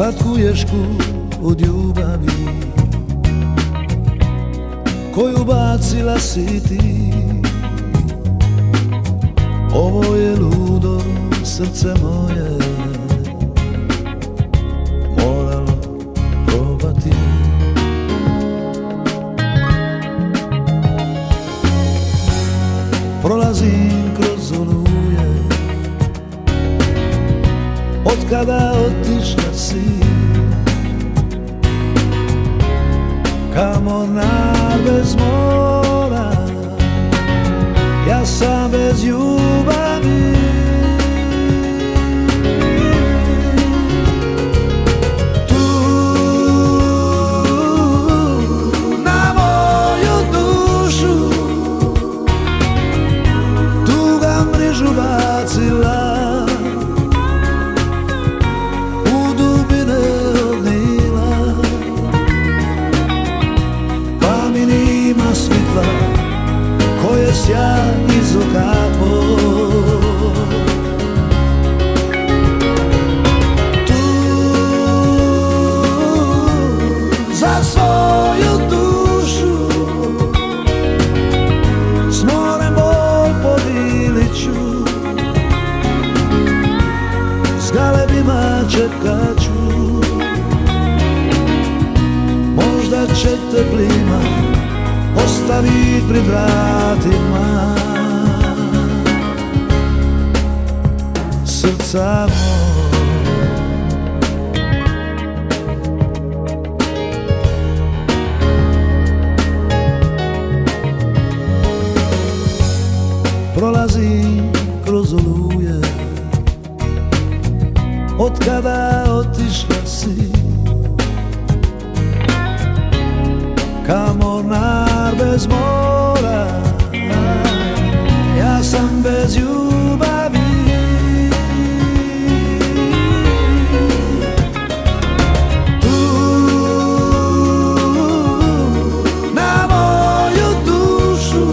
slatku ješku od ljubavi koju bacila si ti. Ovo je ludo srce moje moralo probati. Prolazim kroz oluje od kada otišla si, ka mornar bez mora, ja sam bez ljubavi. Tu na moju dušu tuga mrežu bacila, u dubine odnila, pa mi nima svitla koje sjaj iz oka tvoj. Tu za svoju dušu s morem bol podilit ću, s galebima čekat ću, možda će te plima ostavit pred vratima srca moj. Prolazim kroz oluje od kada otišla si, ka mornar bez mora, ja sam bez ljubavi. Tu na moju dušu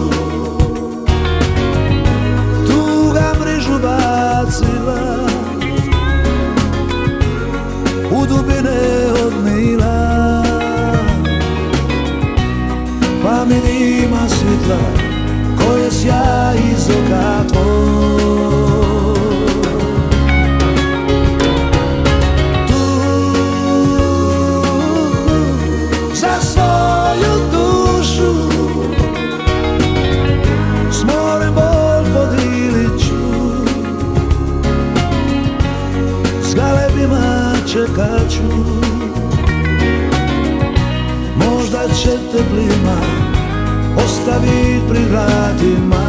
tuga mrežu bacila, u dubine odnila, pa mi nima svitla koje sjaj iz oka tvoj. Tu za svoju dušu s morem bol podilit ću, s galebima čekat ću, možda će te plima ostavit pri vratima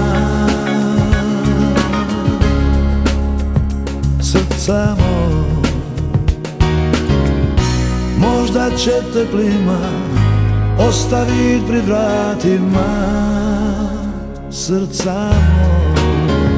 srca moj. Možda će te plima ostavit pri vratima srca moj.